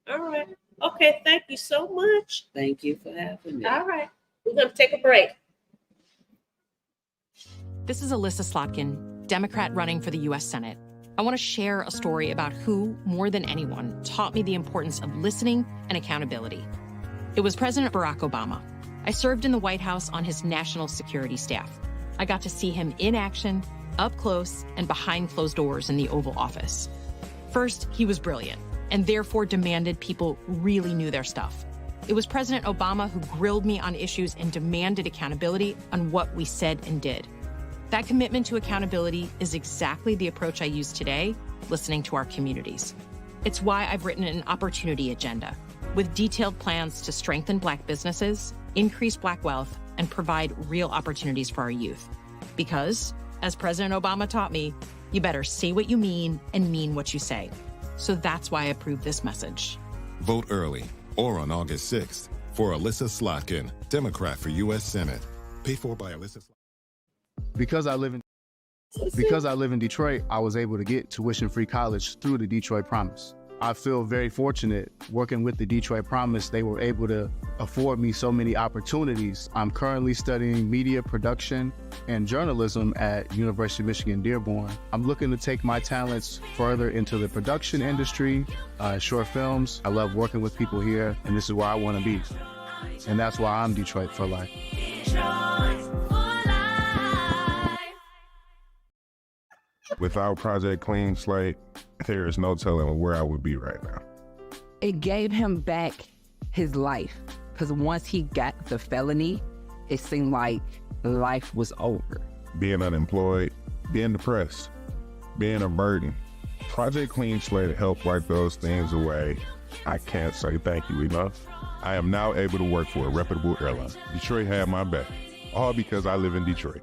All right. Okay, thank you so much. Thank you for having me. All right. We're going to take a break. This is Alyssa Slotkin, Democrat running for the U.S. Senate. I want to share a story about who, more than anyone, taught me the importance of listening and accountability. It was President Barack Obama. I served in the White House on his national security staff. I got to see him in action, up close, and behind closed doors in the Oval Office. First, he was brilliant, and therefore demanded people really knew their stuff. It was President Obama who grilled me on issues and demanded accountability on what we said and did. That commitment to accountability is exactly the approach I use today, listening to our communities. It's why I've written an opportunity agenda with detailed plans to strengthen Black businesses, increase Black wealth, and provide real opportunities for our youth. Because, as President Obama taught me, you better say what you mean and mean what you say. So that's why I approve this message. Vote early or on August 6th for Alyssa Slotkin, Democrat for U.S. Senate. Paid for by Alyssa Slotkin. Because I live in Detroit, I was able to get tuition-free college through the Detroit Promise. I feel very fortunate working with the Detroit Promise. They were able to afford me so many opportunities. I'm currently studying media production and journalism at University of Michigan Dearborn. I'm looking to take my talents further into the production industry, short films. I love working with people here, and this is where I want to be. And that's why I'm Detroit for life. Without Project Clean Slate, there is no telling where I would be right now. It gave him back his life, because once he got the felony, it seemed like life was over. Being unemployed, being depressed, being a burden. Project Clean Slate helped wipe those things away. I can't say thank you enough. I am now able to work for a reputable airline. Detroit had my back, all because I live in Detroit.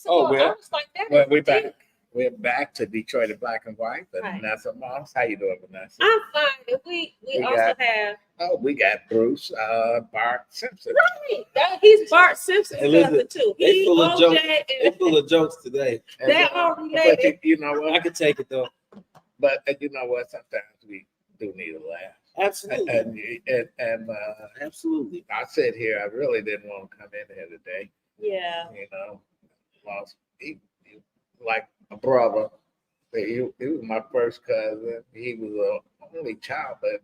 Oh, I was like, that well, is we're back. ridiculous. We're back to Detroit in black and white. And Right. Vanessa Moss, how you doing, Vanessa? I'm fine. We also got- have We got Bruce, Bart Simpson. he's Bart Simpson's Hey, listen, cousin too. they He full of jokes. OJ They and full of jokes today. they all But related. you know I what? could take it though. But you know what? Sometimes we do need a laugh. Absolutely. And Absolutely. I said here, I really didn't want to come in here today. Yeah. You know, lost he like a brother. He was my first cousin. He was a only child, but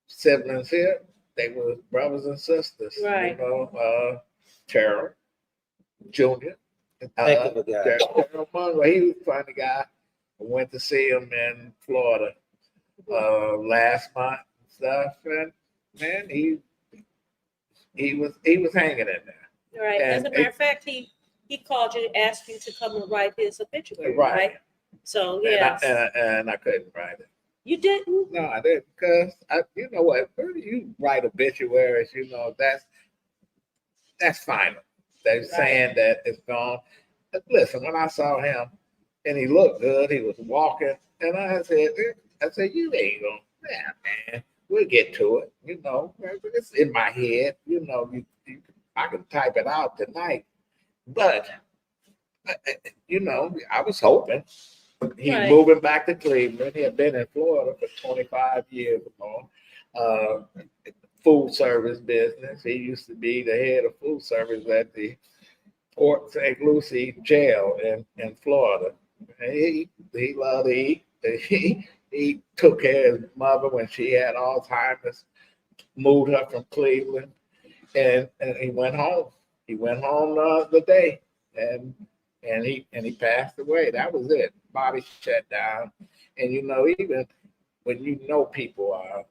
siblings here, they were brothers and sisters. Right. You know, Terrell Jr. Heck of a guy. Terrell Mongo, he was a funny guy. I went to see him in Florida last month and stuff, and man, he was hanging in there. Right. As And a matter of fact, he called you to ask you to come and write his obituary. Right. Right. So yeah, And I couldn't write it. you didn't. No, I didn't, because you know what? When you write obituaries, you know that's final. They're saying that it's gone. But listen, when I saw him and he looked good, he was walking, and I said, you ain't gonna, man, we'll get to it. You know, it's in my head. You know, I can type it out tonight, but you know, I was hoping. He's Right. moving back to Cleveland. He had been in Florida for 25 years or more. Food service business. He used to be the head of food service at the Port St. Lucie jail in Florida. And he loved to eat. He took care of his mother when she had Alzheimer's, moved her from Cleveland, and he went home. He went home the other day, and he passed away. That was it. Body shut down. And you know, even when you know people are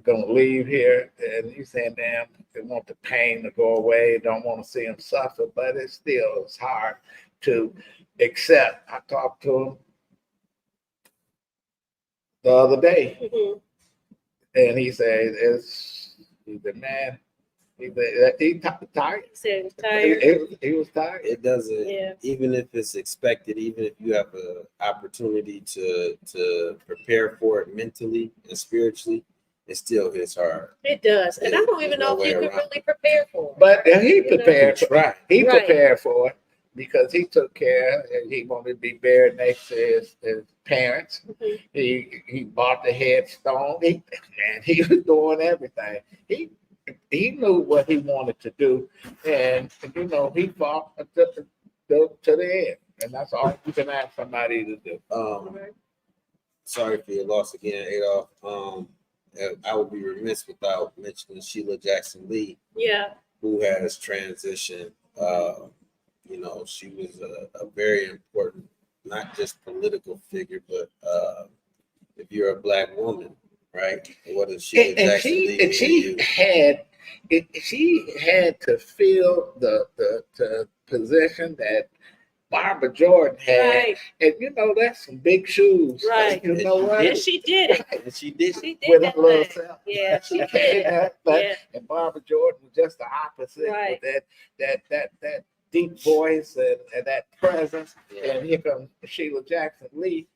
going to leave here, and you saying, damn, they want the pain to go away, don't want to see them suffer, but it's hard to accept. I talked to him the other day, Mhm. and he said, man, he tired. He said he was tired. He was tired. It doesn't, Yeah. even if it's expected, even if you have an opportunity to prepare for it mentally and spiritually, it still hits hard. It does, and I don't even There's no know if you way could around. really prepare for it. But he You know? prepared. Right. He Right. prepared for it because he took care. And he wanted to be buried next to his parents. Mhm. He bought the headstone. He was doing everything. He knew what he wanted to do, and you know he fought to the end. And that's all you can ask somebody to do. Sorry for your loss again, Adolph. I would be remiss without mentioning Sheila Jackson Lee, Yeah. who has transitioned. You know, she was a very important, not just political figure, but if you're a Black woman, right? What is Sheila And Jackson Lee? she had she had to fill the position that Barbara Jordan had, Right. and that's some big shoes. Right. You know what? And she did it. And she did. She did With that her little thing. self. Yeah, she She did. came out, Yeah. and Barbara Jordan was just the opposite Right. with that deep voice and that presence. Yeah. And here comes Sheila Jackson Lee.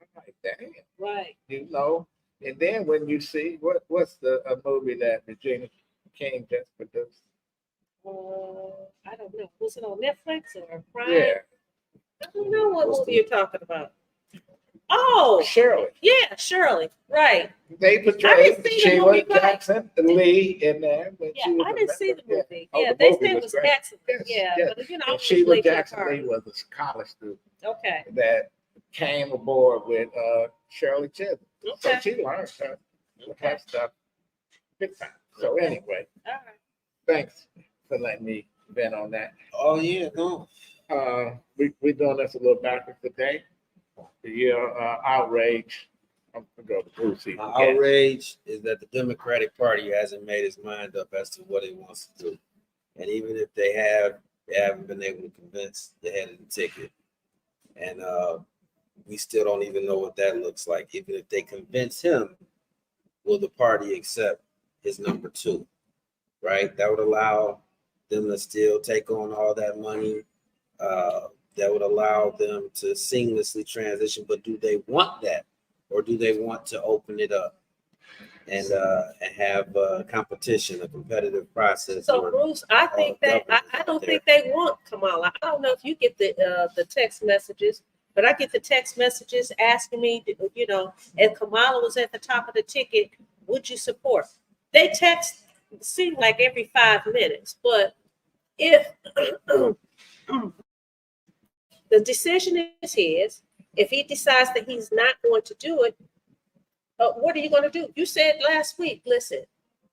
I'm like, damn, Right. And then when you see what's the movie that Regina King just produced? I don't know. Was it on Netflix or Prime? Yeah, I don't know what movie you're talking about. Oh, Shirley. yeah, Shirley. Right. They I portrayed didn't see the Sheila movie, but Jackson Lee in there. When yeah, she was I a didn't see the member. movie. Oh, Yeah, the they movie said it was was great. excellent. Yes, Yeah, yes. but And I was Sheila late to the Jackson Lee party. was a college student Okay. that came aboard with Shirley Chisholm. So Okay. she learned her stuff big time. So anyway, All right. thanks for letting me vent on that. Oh yeah, no. We're doing this a little backwards today. The outrage. I'm gonna go to Brucey. My outrage is that the Democratic Party hasn't made its mind up as to what it wants to do, and even if they haven't been able to convince the head of the ticket, and we still don't even know what that looks like. Even if they convince him, will the party accept his number 2? Right? That would allow them to still take on all that money. That would allow them to seamlessly transition. But do they want that, or do they want to open it up and have competition, a competitive process? So Bruce, I think that I don't think they want Kamala. I don't know if you get the text messages, but I get the text messages asking me, if Kamala was at the top of the ticket, would you support? They text seem like every 5 minutes, but if the decision is his, if he decides that he's not going to do it, what are you going to do? You said last week, listen,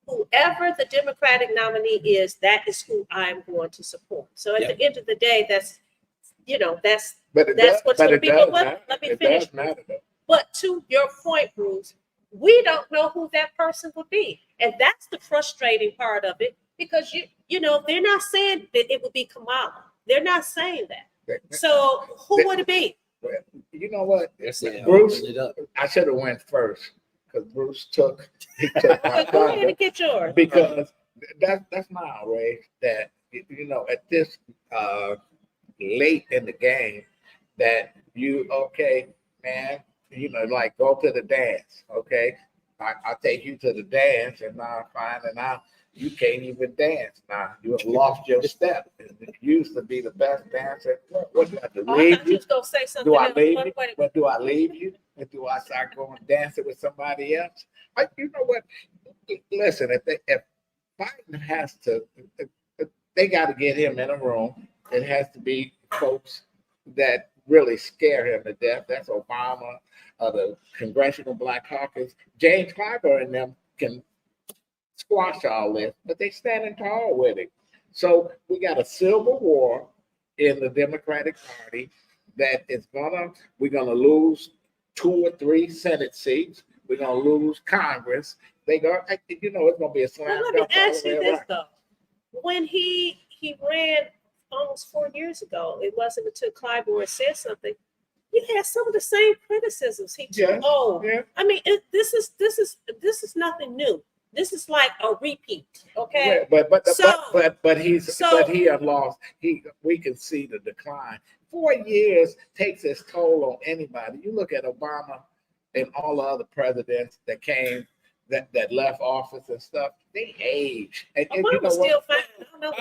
whoever the Democratic nominee is, that is who I'm going to support. So at the end of the day, that's what's going to be. But let me finish. But to your point, Bruce, we don't know who that person would be. And that's the frustrating part of it, because they're not saying that it would be Kamala. They're not saying that. So who would it be? You know what? They're saying Bruce, open it up. I should have went first because Bruce took my Go ahead thunder, and get yours. because that's my outrage that at this late in the game that man, like go to the dance, okay? I'll take you to the dance, and now I find out you can't even dance now. You have lost your step. You used to be the best dancer. What do I do? Leave you? Gonna say something Do I else. leave you? But do I leave you? And do I start going dancing with somebody else? You know what? Listen, if Biden has to, they got to get him in a room. It has to be folks that really scare him to death. That's Obama, the Congressional Black Caucus. James Clyburn and them can squash all this, but they standing tall with it. So we got a civil war in the Democratic Party that we're gonna lose 2 or 3 Senate seats. We're gonna lose Congress. It's gonna be a slam Well, let me dunk all ask the you way this around. though. When he ran almost 4 years ago, it wasn't until Clyburn said something. You had some of the same criticisms. He took I mean, this is nothing new. This is like a repeat, okay? Yeah, but he had lost. We can see the decline. 4 years takes its toll on anybody. You look at Obama and all the other presidents that came that left office and stuff. They age. And Obama's still fine. I don't know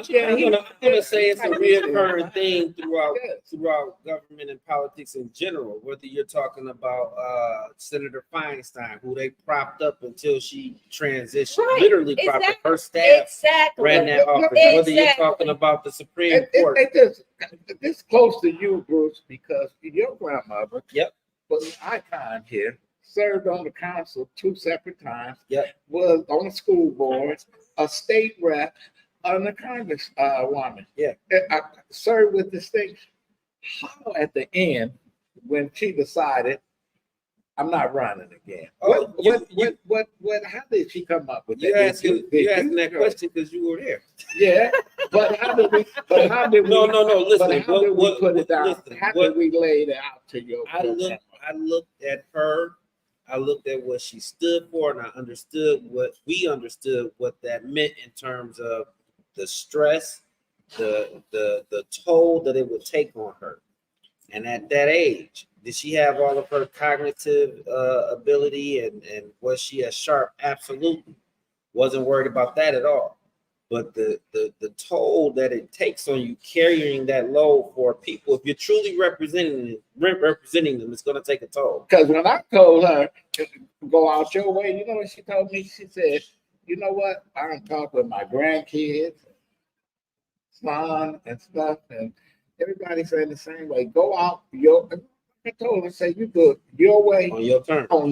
what I'm gonna say it's a reoccurring theme throughout government and politics in general. Whether you're talking about Senator Feinstein, who they propped up until she transitioned, literally propped up. Her staff ran that office. Whether you're talking about the Supreme Court, this close to you, Bruce, because your grandmother was an icon here. Served on the council 2 separate times. Was on the school board, a state rep, and a Congress woman. I served with distinction. How at the end, when she decided I'm not running again. Oh, What, how did she come up with You that? asking that question because you were there. Yeah, but how did we, No, listen. But how did we put it down? Listen, How did we lay it out to your I looked at her. I looked at what she stood for, and I understood what that meant in terms of the stress, the toll that it would take on her. And at that age, did she have all of her cognitive ability and was she as sharp? Absolutely. Wasn't worried about that at all. But the toll that it takes on you carrying that load for people, if you're truly representing them, it's going to take a toll. Because when I told her to go out your way, you know what she told me? She said, you know what? I don't talk with my grandkids, son, and stuff, and everybody saying the same way. Go out I told her, say, you do it your way, on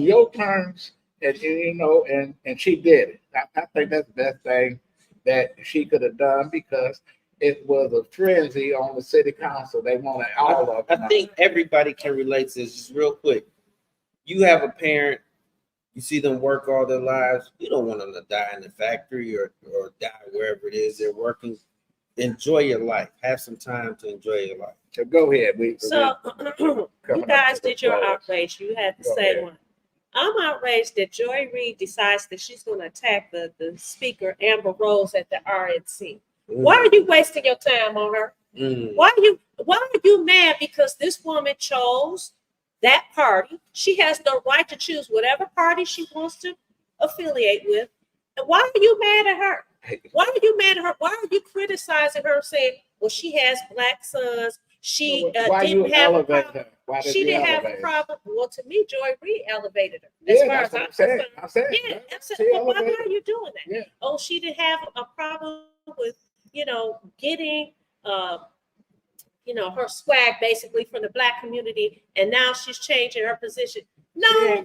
your terms, and you know, and she did it. I think that's the best thing that she could have done because it was a frenzy on the city council. They wanted all of them. I think everybody can relate to this. Just real quick, you have a parent, you see them work all their lives. You don't want them to die in the factory or die wherever it is they're working. Enjoy your life. Have some time to enjoy your life. So go ahead. You guys did your outrage. You had the same one. I'm outraged that Joy Reid decides that she's going to attack the speaker, Amber Rose, at the RNC. Why are you wasting your time on her? Why are you mad because this woman chose that party? She has the right to choose whatever party she wants to affiliate with. And why are you mad at her? Why are you mad at her? Why are you criticizing her, saying, well, she has black sons? She didn't have a problem. She didn't have a problem. Well, to me, Joy Reid elevated her. As far as I'm concerned. Yeah, well, why are you doing that? Yeah. Oh, she didn't have a problem with, getting, her swag basically from the black community, and now she's changing her position. No.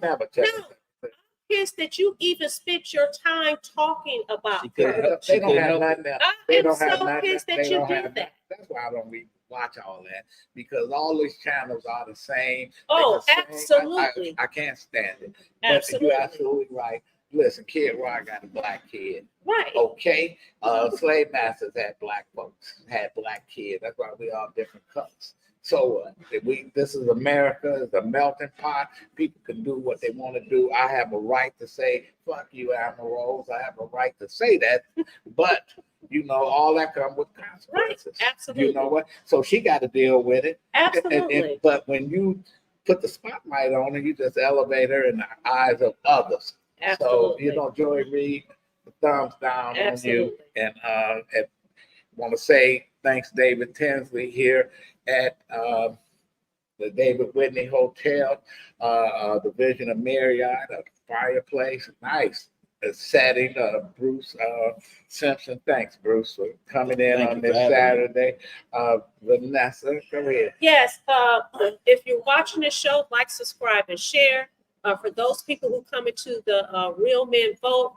Pissed that you even spent your time talking about her. They don't have nothing else. I am so pissed that you did that. That's why I don't watch all that, because all these channels are the same. Oh, absolutely. I can't stand it. Absolutely. You're absolutely right. Listen, Kid Rock got a black kid. Right. Okay. Slave masters had black folks, had black kids. That's why we all different colors. So this is America, it's a melting pot. People can do what they want to do. I have a right to say, fuck you, Amber Rose. I have a right to say that. But, all that comes with consequences. Right. Absolutely. You know what? So she got to deal with it. Absolutely. But when you put the spotlight on her, you just elevate her in the eyes of others. Absolutely. So, Joy Reid, the thumbs down Absolutely. on you. And want to say thanks, David Tinsley, here at the David Whitney Hotel, the Vision of Marriott, a fireplace, nice setting. Bruce Simpson, thanks, Bruce, for coming in on this Saturday. Vanessa, go ahead. Yes, if you're watching the show, like, subscribe, and share. For those people who come into the Real Men Vote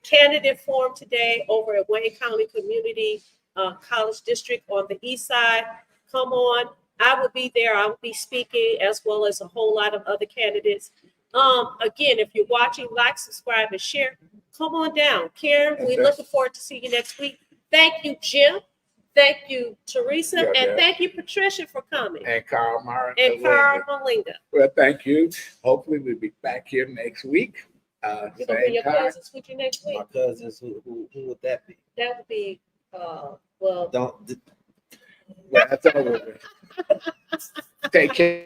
candidate forum today over at Wayne County Community College District on the east side, come on. I will be there. I will be speaking, as well as a whole lot of other candidates. Again, if you're watching, like, subscribe, and share. Come on down. Karen, we're looking forward to seeing you next week. Thank you, Jim. Thank you, Teresa. And thank you, Patricia, for coming. And Carl Marlinga. And Carl Marlinga. Well, thank you. Hopefully we'll be back here next week. You gonna bring your cousins with you next week? My cousins, who would that be? That would be, that's over. Take care.